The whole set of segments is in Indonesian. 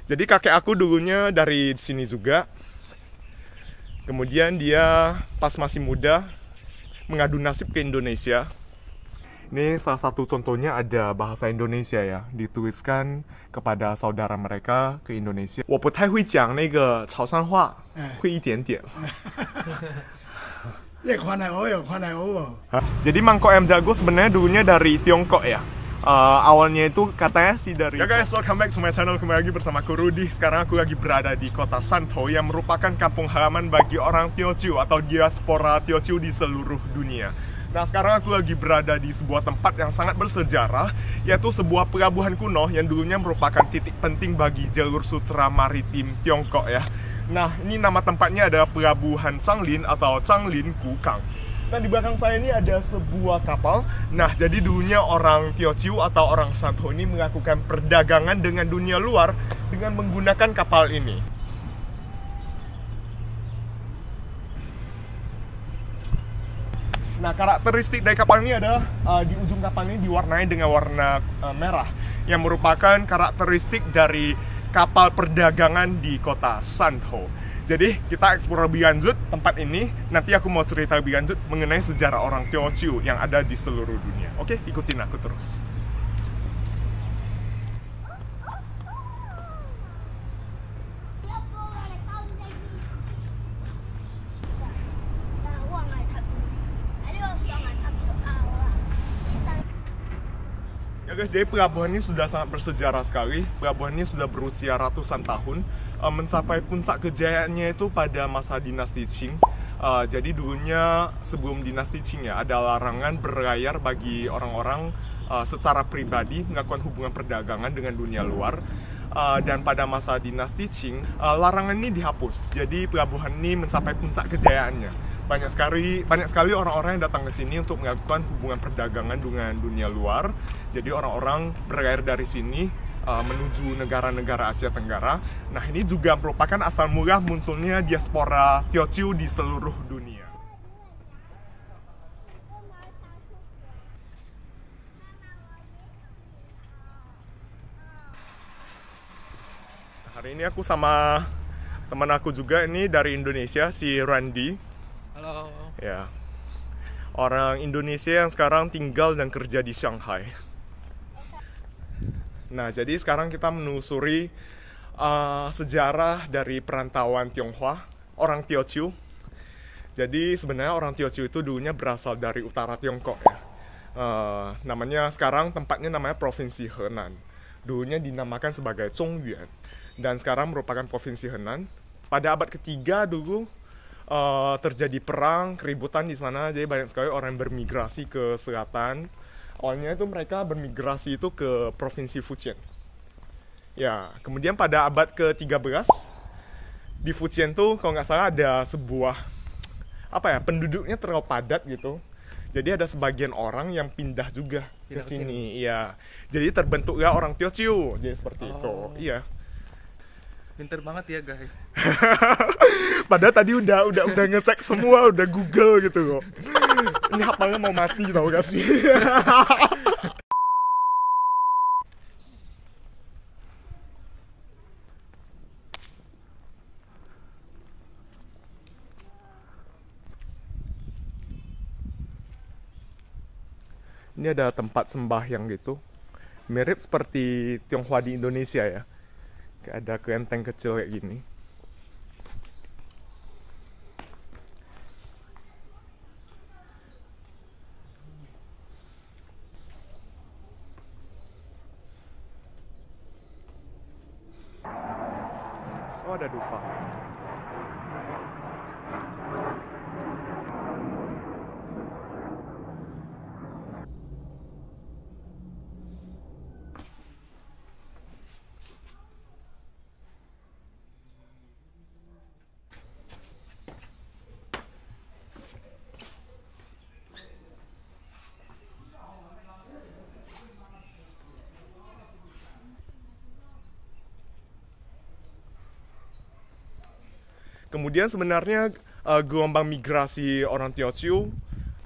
Jadi kakek aku dulunya dari sini juga. Kemudian dia pas masih muda mengadu nasib ke Indonesia. Ini salah satu contohnya ada bahasa Indonesia ya, dituliskan kepada saudara mereka ke Indonesia. 我不太会讲那个潮汕话，会一点点。Jadi mangkok ayam jago sebenarnya dulunya dari Tiongkok ya. Awalnya itu katanya sih dari... Ya guys, welcome back to my channel. Kembali lagi bersama aku Rudy. Sekarang aku lagi berada di kota Shantou yang merupakan kampung halaman bagi orang Teochew atau diaspora Teochew di seluruh dunia. Nah, sekarang aku lagi berada di sebuah tempat yang sangat bersejarah, yaitu sebuah pelabuhan kuno yang dulunya merupakan titik penting bagi jalur sutra maritim Tiongkok ya. Nah, ini nama tempatnya adalah Pelabuhan Changlin atau Changlin Kukang. Nah, di belakang saya ini ada sebuah kapal. Nah, jadi dulunya orang Teochew atau orang Shantou ini melakukan perdagangan dengan dunia luar dengan menggunakan kapal ini. Nah, karakteristik dari kapal ini adalah di ujung kapal ini diwarnai dengan warna merah yang merupakan karakteristik dari kapal perdagangan di kota Shantou. Jadi kita eksplor lebih lanjut tempat ini. Nanti aku mau cerita lebih lanjut mengenai sejarah orang Teochew yang ada di seluruh dunia. Oke, ikutin aku terus. Guys, jadi pelabuhan ini sudah sangat bersejarah sekali. Pelabuhan ini sudah berusia ratusan tahun, mencapai puncak kejayaannya itu pada masa dinasti Qing. Jadi dulunya sebelum dinasti Qing ya, ada larangan berlayar bagi orang-orang secara pribadi melakukan hubungan perdagangan dengan dunia luar. Dan pada masa dinasti Qing, larangan ini dihapus. Jadi pelabuhan ini mencapai puncak kejayaannya. Banyak sekali orang-orang yang datang ke sini untuk melakukan hubungan perdagangan dengan dunia luar. Jadi orang-orang berlayar dari sini menuju negara-negara Asia Tenggara. Nah, ini juga merupakan asal mula munculnya diaspora Teochew di seluruh dunia. Hari ini aku sama teman aku juga ini dari Indonesia, si Randy. Halo. Ya, orang Indonesia yang sekarang tinggal dan kerja di Shanghai. Nah, jadi sekarang kita menelusuri sejarah dari perantauan Tionghoa, orang Teochew. Jadi sebenarnya orang Teochew itu dulunya berasal dari utara Tiongkok ya. Namanya sekarang tempatnya namanya Provinsi Henan. Dulunya dinamakan sebagai Zhongyuan dan sekarang merupakan Provinsi Henan. Pada abad ketiga dulu terjadi perang, keributan di sana, jadi banyak sekali orang yang bermigrasi ke selatan. Awalnya itu mereka bermigrasi itu ke Provinsi Fujian. Ya, kemudian pada abad ke-13 di Fujian tuh kalau nggak salah ada sebuah penduduknya terlalu padat gitu. Jadi ada sebagian orang yang pindah juga ke sini. Iya. Jadi terbentuklah orang Teochew. Jadi seperti itu. Iya. Pinter banget ya guys. Padahal tadi udah ngecek semua, udah Google gitu loh. Ini hafalnya mau mati tau gak sih? Ini ada tempat sembahyang gitu. Mirip seperti Tionghoa di Indonesia ya. Ada kelenteng kecil kayak gini. Oh, ada dupa. Kemudian sebenarnya gelombang migrasi orang Teochew,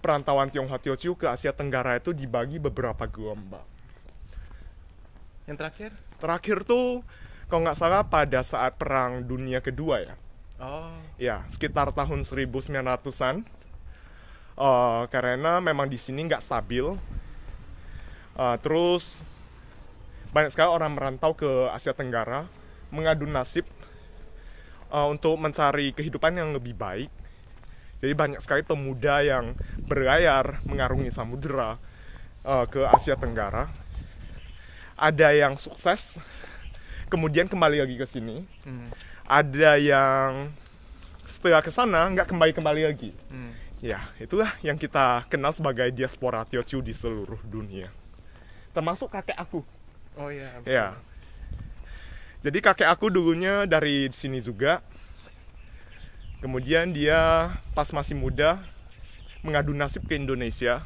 perantauan Tionghoa Teochew ke Asia Tenggara itu dibagi beberapa gelombang. Yang terakhir? Terakhir tuh Kalau nggak salah pada saat Perang Dunia Kedua ya. Oh, Ya, sekitar tahun 1900-an. Karena memang di sini nggak stabil. Terus banyak sekali orang merantau ke Asia Tenggara mengadu nasib untuk mencari kehidupan yang lebih baik. Jadi banyak sekali pemuda yang berlayar mengarungi samudera ke Asia Tenggara. Ada yang sukses, kemudian kembali lagi ke sini. Ada yang setelah ke sana nggak kembali lagi. Ya, itulah yang kita kenal sebagai diaspora Teochew di seluruh dunia. Termasuk kakek aku. oh iya. Ya. Jadi kakek aku dulunya dari sini juga. Kemudian dia pas masih muda mengadu nasib ke Indonesia.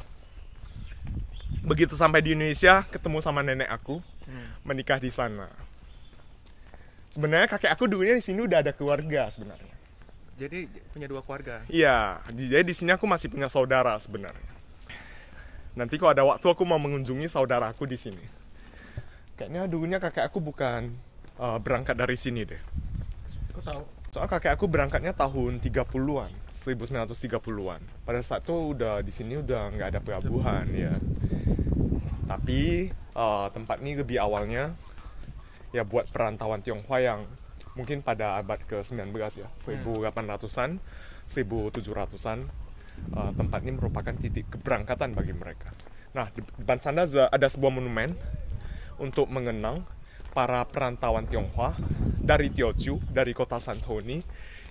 Begitu sampai di Indonesia ketemu sama nenek aku, menikah di sana. Sebenarnya kakek aku dulunya di sini udah ada keluarga sebenarnya. Jadi punya 2 keluarga. Iya, jadi di sini aku masih punya saudara sebenarnya. Nanti kalau ada waktu aku mau mengunjungi saudaraku di sini. Kayaknya dulunya kakek aku bukan berangkat dari sini deh. Kok tahu? Soalnya kakek aku berangkatnya tahun 30-an, 1930-an. Pada saat itu udah di sini udah nggak ada pelabuhan ya. Tapi tempat ini lebih awalnya ya buat perantauan Tionghoa yang mungkin pada abad ke-19 ya, 1800-an, 1700-an. Tempat ini merupakan titik keberangkatan bagi mereka. Nah, di depan sana ada sebuah monumen untuk mengenang para perantauan Tionghoa dari Teochew, dari kota Santoni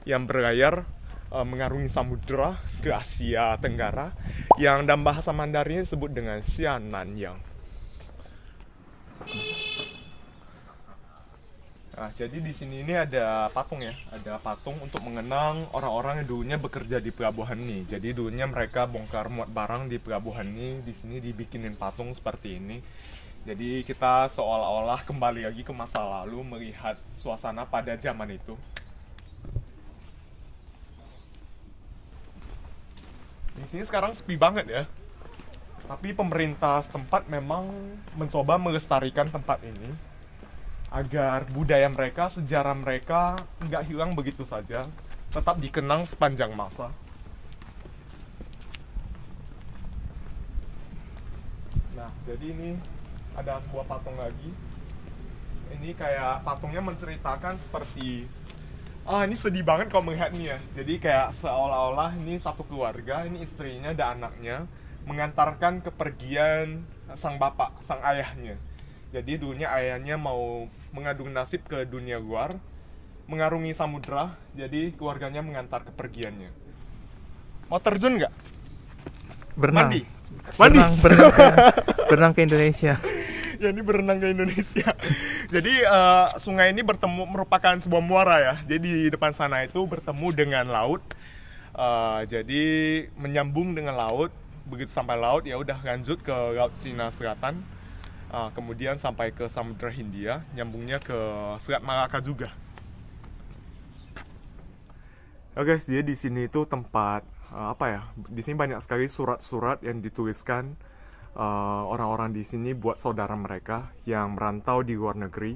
yang berlayar mengarungi samudera ke Asia Tenggara yang dalam bahasa Mandarin disebut dengan Xiannanyang. Nah, jadi di sini ini ada patung ya, ada patung untuk mengenang orang-orang yang dulunya bekerja di pelabuhan ini. Jadi dulunya mereka bongkar muat barang di pelabuhan ini, di sini dibikinin patung seperti ini. Jadi kita seolah-olah kembali lagi ke masa lalu melihat suasana pada zaman itu. Di sini sekarang sepi banget ya. Tapi pemerintah setempat memang mencoba melestarikan tempat ini agar budaya mereka, sejarah mereka nggak hilang begitu saja, tetap dikenang sepanjang masa. Nah, jadi ini ada sebuah patung lagi. Ini kayak patungnya menceritakan seperti ini sedih banget kalau melihat ini ya. Jadi kayak seolah-olah ini satu keluarga, ini istrinya dan anaknya mengantarkan kepergian sang bapak, sang ayahnya. Jadi dulunya ayahnya mau mengadu nasib ke dunia luar, mengarungi samudera, jadi keluarganya mengantar kepergiannya. Mau terjun nggak? Berenang. Mandi? Berenang ke Indonesia. Ya, ini berenang ke Indonesia. Jadi sungai ini merupakan sebuah muara ya. Jadi di depan sana itu bertemu dengan laut. Jadi menyambung dengan laut. Begitu sampai laut ya udah lanjut ke Laut Cina Selatan. Kemudian sampai ke Samudra Hindia, nyambungnya ke Selat Malaka juga. Oke, jadi di sini itu tempat apa ya? Di sini banyak sekali surat-surat yang dituliskan orang-orang di sini buat saudara mereka yang merantau di luar negeri.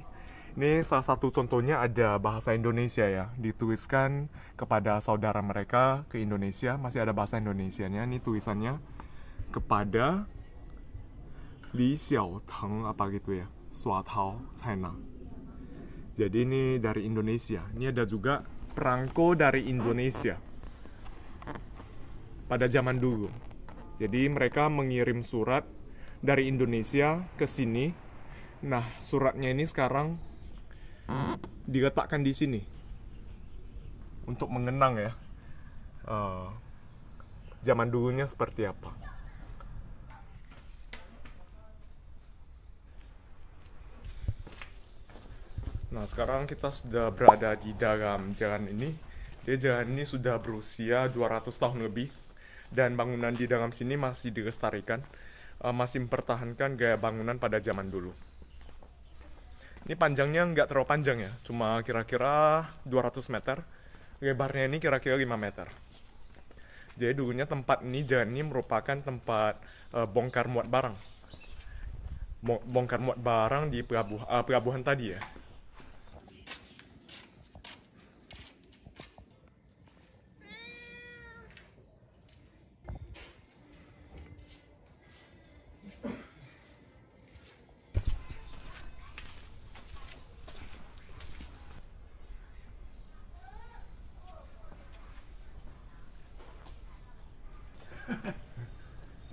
Ini salah satu contohnya ada bahasa Indonesia ya, dituliskan kepada saudara mereka ke Indonesia, masih ada bahasa Indonesianya. Ini tulisannya kepada Li Xiaoteng apa gitu ya, Suatao, China. Jadi ini dari Indonesia. Ini ada juga perangko dari Indonesia pada zaman dulu. Jadi mereka mengirim surat dari Indonesia ke sini. Nah, suratnya ini sekarang diletakkan di sini untuk mengenang ya zaman dulunya seperti apa. Nah, sekarang kita sudah berada di dalam jalan ini. Jadi jalan ini sudah berusia 200 tahun lebih. Dan bangunan di dalam sini masih dilestarikan. Masih mempertahankan gaya bangunan pada zaman dulu. Ini panjangnya nggak terlalu panjang ya. Cuma kira-kira 200 meter. Lebarnya ini kira-kira 5 meter. Jadi dulunya tempat ini, jalan ini merupakan tempat bongkar muat barang. Bongkar muat barang di pelabuhan tadi ya.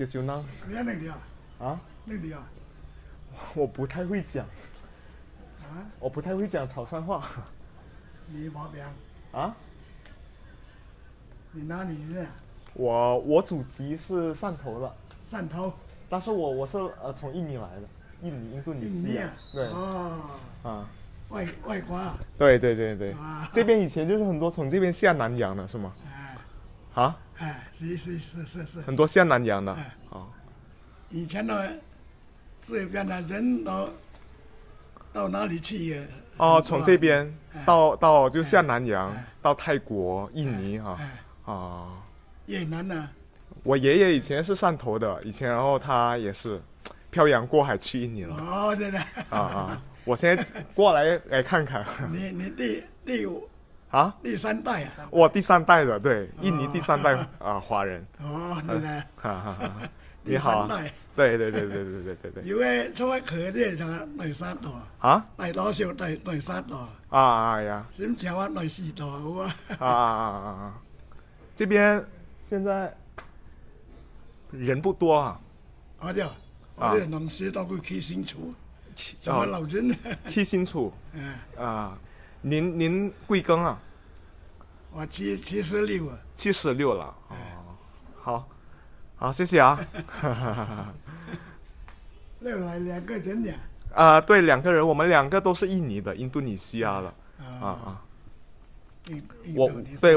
铁球囊你看那里啊，啊，那里啊，我不太会讲，啊，我不太会讲潮汕话你毛病，啊。你哪里人啊？我祖籍是汕头的，汕头，但是我是从印尼来的，印度尼西亚印尼啊，，对哦，啊，外国啊，对对对对啊，这边以前就是很多从这边下南洋的是吗？哎啊，哎，是，很多下南洋的哎啊。以前的这边的人到哪里去？哦，从这边到就下南洋哎，到泰国、印尼哈哎，啊。越南呢？我爷爷以前是汕头的，以前然后他也是漂洋过海去印尼了哦，对的，啊。我现在过来看看你啊，第三代啊？我第三代的，对，印尼第三代华人。哦，对的，哈哈哈，你第好啊，三代。對，有嘅做乜佢啲就係第三代，啊第多少第三代，啊呀點朝啊第四代好啊？啊！這邊現在人不多啊，我就我啲農事當佢企清楚，怎麼留人？聽清楚嗯，啊。您貴庚啊我76啊， ？76了哦，好，好，謝謝啊。那來兩個人呀？對，兩個人，我們兩個都是印尼的，印度尼西亞的啊。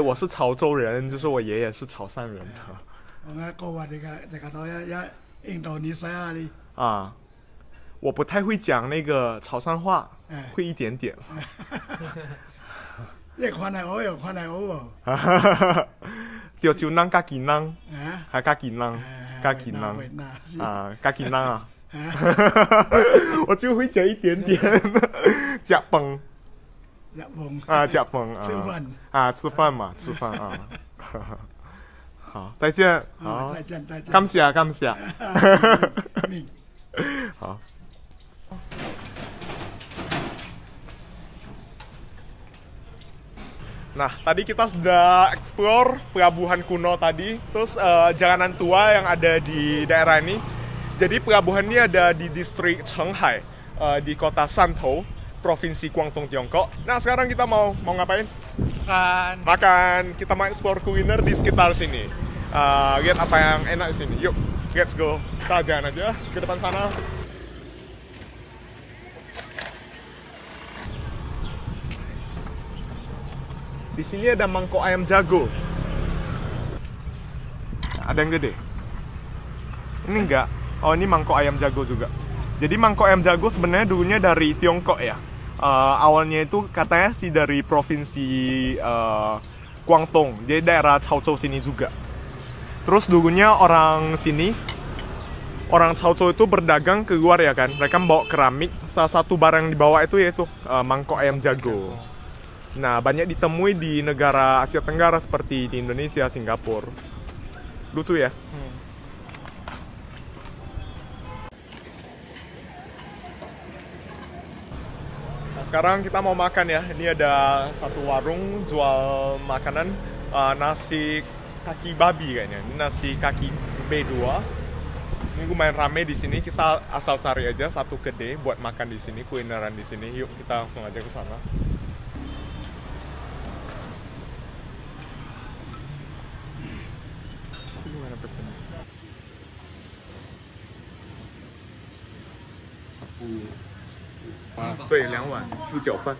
我是潮州人，就是我爺爺是潮汕人。我阿哥話這個都印度尼西亞的啊，我不太會講那個潮汕話，會一點點。一看係好又看係好喎。叫就囔加健囔，啊，還加健囔，加健囔啊，加健囔啊。我就會講一點點。夾崩啊，夾崩啊，吃飯啊，吃飯嘛，吃飯啊。好，再見。好，再見。感謝感謝。好。Nah, tadi kita sudah explore pelabuhan kuno tadi, terus jalanan tua yang ada di daerah ini. Jadi pelabuhan ini ada di distrik Chenghai, di kota Shantou, provinsi Guangdong, Tiongkok. Nah, sekarang kita mau ngapain? Makan. Kita mau explore kuliner di sekitar sini. Lihat apa yang enak di sini. Yuk, let's go. Kita jalan aja ke depan sana. Di sini ada mangkok ayam jago. Ada yang gede. Ini enggak. Oh, ini mangkok ayam jago juga. Jadi mangkok ayam jago sebenarnya dulunya dari Tiongkok ya. Awalnya itu katanya sih dari provinsi Guangdong. Jadi daerah Chaozhou sini juga. Terus dulunya orang sini, orang Chaozhou itu berdagang keluar ya kan. Mereka membawa keramik. Salah satu barang yang dibawa itu yaitu mangkok ayam jago. Nah, banyak ditemui di negara Asia Tenggara seperti di Indonesia, Singapura. Lucu ya? Nah, sekarang kita mau makan ya. Ini ada satu warung jual makanan nasi kaki babi kayaknya. Ini nasi kaki B2. Ini lumayan rame di sini. Kita asal cari aja satu kedai buat makan di sini, kulineran di sini. Yuk, kita langsung aja ke sana. Ah, 对，2碗19份。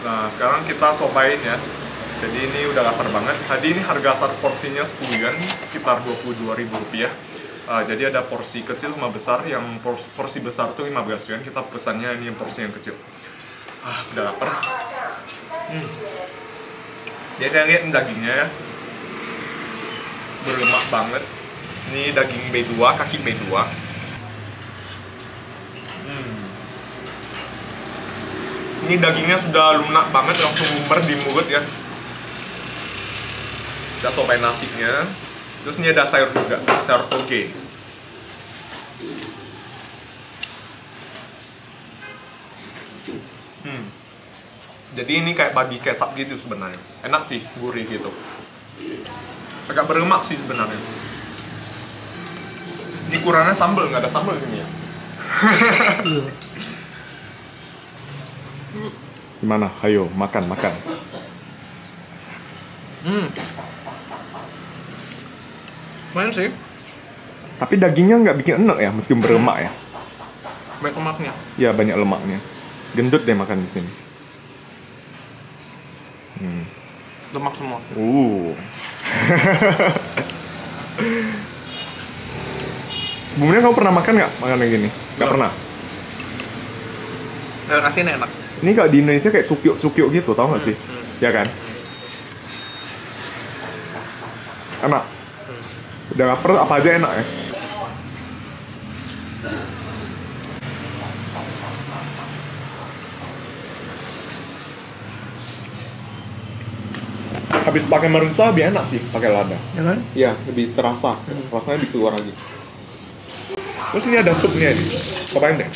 Nah, sekarang kita cobain ya. Jadi ini udah lapar banget. Tadi ini harga satu porsinya 10 yuan, sekitar Rp22.000. Jadi ada porsi kecil sama besar. Yang porsi besar tuh 15 yuan. Kita pesannya ini yang porsi yang kecil. Udah lapar. Dia kayak lihat dagingnya ya, berlemak banget. Ini daging B2, kaki B2. Ini dagingnya sudah lunak banget, langsung di mulut ya. Kita cobain nasinya. Terus ini ada sayur juga, sayur toge. Jadi ini kayak babi kecap gitu sebenarnya. Enak sih, gurih gitu. Agak berlemak sih sebenarnya. Ini kurangnya sambal, nggak ada sambal di sini ya. Gimana? Ayo, makan. Lumayan sih. Tapi dagingnya nggak bikin enak ya, meskipun berlemak ya. Banyak lemaknya. Ya, banyak lemaknya. Gendut deh makan di sini. Lemak semua. Sebelumnya kamu pernah makan nggak makanan gini? Nggak pernah. Sayur asin enak. Ini kalau di Indonesia kayak sukyuk gitu, tau nggak sih? Ya kan? Enak. Udah lapar apa aja enak ya. Habis pakai merica lebih enak sih pakai lada. Ya kan? Iya, lebih terasa. Rasanya lebih keluar lagi. Terus ini ada supnya nih. Cobain deh.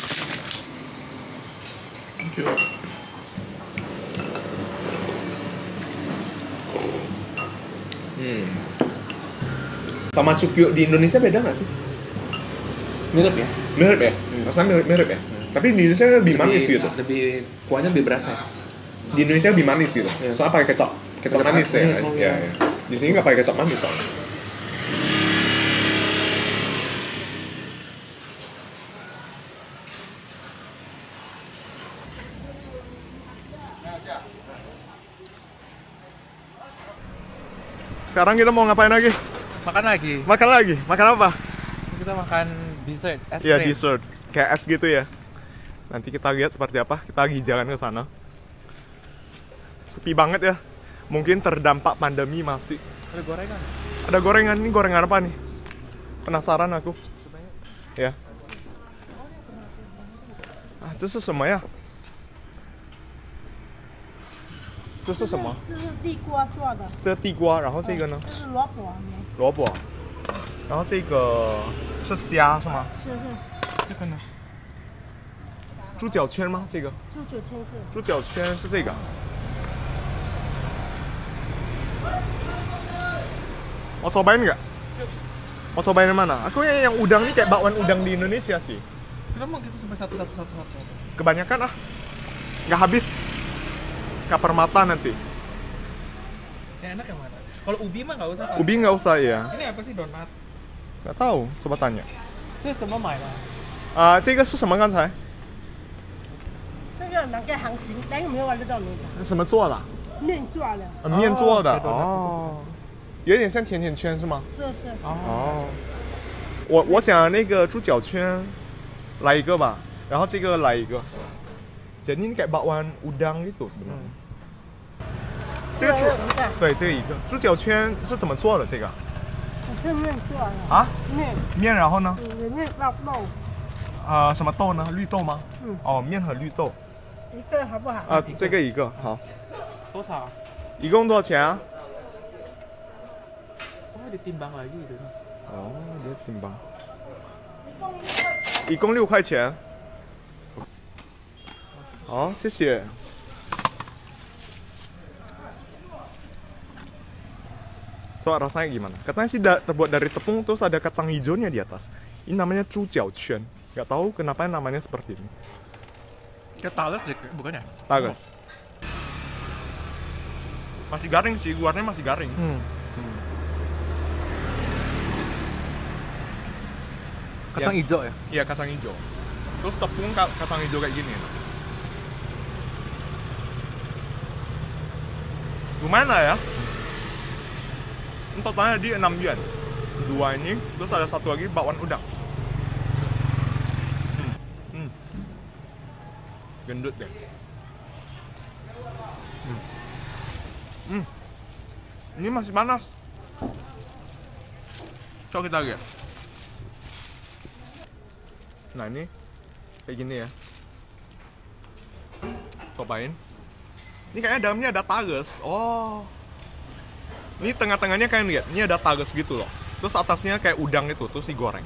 Sama sukyuk di Indonesia beda nggak sih? Mirip ya? Mirip ya? Rasanya mirip ya? Tapi di Indonesia lebih manis gitu. Lebih kuahnya lebih berasa. Di Indonesia lebih manis gitu. Iya. Soalnya pakai kecap manis ya. manis, Ya, ya. Di sini nggak pakai kecap manis soalnya. Sekarang kita mau ngapain lagi? Makan lagi. Makan lagi? Makan apa? Kita makan dessert, es Iya, krim. dessert. Kayak es gitu ya. Nanti kita lihat seperti apa. Kita lagi jalan ke sana. Sepi banget ya. Mungkin terdampak pandemi masih. Ada gorengan. Ada gorengan. Ini gorengan apa nih? Penasaran aku. Ya. Ah, 这是什么呀？这是什么？这是地瓜做的，这地瓜，然后这个呢？这是萝卜呢，萝卜。然后这个是虾是吗？是这个呢？猪脚圈吗？这个猪九千字，猪脚圈是这个。Mau cobain nggak? Mau cobain yang mana? Aku yang udang ini kayak bakwan udang di Indonesia sih. Kenapa gitu sampai satu? Kebanyakan nggak habis. Nggak permata nanti. Yang enak yang mana? Kalau ubi mah nggak usah. Kak. Ubi nggak usah ya. Ini apa sih donat? Nggak tahu. Coba tanya. 这怎么买的？这个是什么？刚才那个哪个行情？但是没有玩得到那个什么做的？面做的，面做的哦哦，有点像甜甜圈是吗？是是，哦，我想那个猪脚圈来一个吧，然后这个来一个。Jadi ini kayak bakwan udang gitu sebenarnya. 这个猪这个一个，对，这个一个猪脚圈是怎么做的？这个是面做的啊，面，面然后呢？里面包肉，什么豆呢？绿豆吗？哦，面和绿豆。一个好不好？这个一个好。多少？一共多少钱啊？ Oh, ditimbang lagi gitu. Oh, dia timbang. 一共6块钱。好，谢谢。Coba rasanya gimana? Katanya sih terbuat dari tepung terus ada kacang hijaunya di atas. Ini namanya cu jiao chuan. Gak tahu kenapa namanya seperti ini. Kayak talas deh, bukan ya? Tagas. Masih garing sih, luarnya masih garing. Kacang hijau ya? Iya, kacang hijau. Terus tepung kacang hijau kayak gini. Lumayan lah ya. Totalnya di 6 yuan. Dua ini, terus ada satu lagi bakwan udang. Gendut deh. Ini masih panas. Coba kita lihat. Nah ini kayak gini ya. Cobain. Ini kayaknya dalamnya ada tages. Oh. Ini tengah-tengahnya kalian lihat, ini ada tages gitu loh. Terus atasnya kayak udang itu, terus digoreng.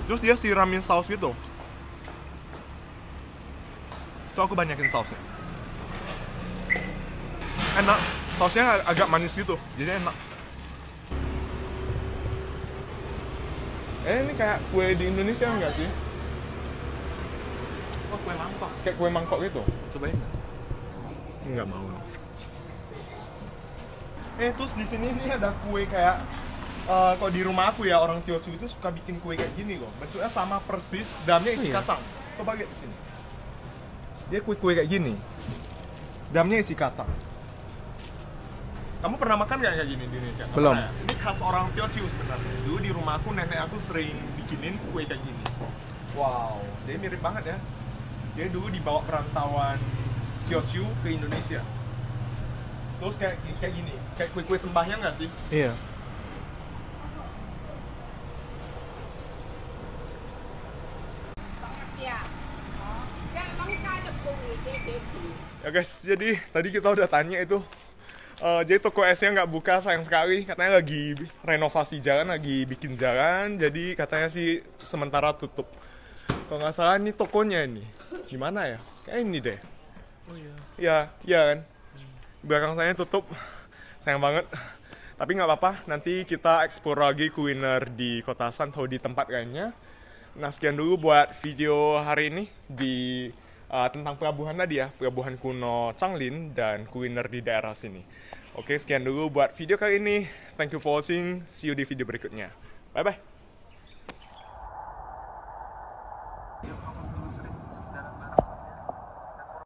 Terus dia siramin saus gitu. Tuh aku banyakin sausnya. Enak, sausnya agak manis gitu, jadi enak. Ini kayak kue di Indonesia enggak sih? Oh, kue mangkok. Kayak kue mangkok gitu. Cobain nggak? Enggak mau. Terus di sini nih ada kue kayak kalau di rumah aku ya, orang Teochew itu suka bikin kue kayak gini loh. Bentuknya sama persis, dalamnya isi kacang. Coba lihat di sini. Dia kue-kue kayak gini. Dalamnya isi kacang. Kamu pernah makan nggak kayak gini di Indonesia? Nggak Belum. pernah ya? Ini khas orang Teochew sebenarnya. Dulu di rumah aku, nenek aku sering bikinin kue kayak gini. Wow, jadi mirip banget ya. Jadi dulu dibawa perantauan Teochew ke Indonesia. Terus kayak gini, kayak kue-kue sembahyang nggak sih? Iya. Ya guys, jadi tadi kita udah tanya itu. Jadi toko esnya nggak buka, sayang sekali. Katanya lagi renovasi jalan, lagi bikin jalan. Jadi katanya sih sementara tutup. Kalau nggak salah ini tokonya ini. Di mana ya? Kayak ini deh. Oh iya. Iya kan? Belakang saya tutup. Sayang banget. Tapi nggak apa-apa, nanti kita explore lagi kuliner di Kota San atau di tempat lainnya. Nah, sekian dulu buat video hari ini di tentang pelabuhan tadi ya, pelabuhan kuno Changlin dan kuliner di daerah sini. Oke, sekian dulu buat video kali ini. Thank you for watching. See you di video berikutnya. Bye-bye.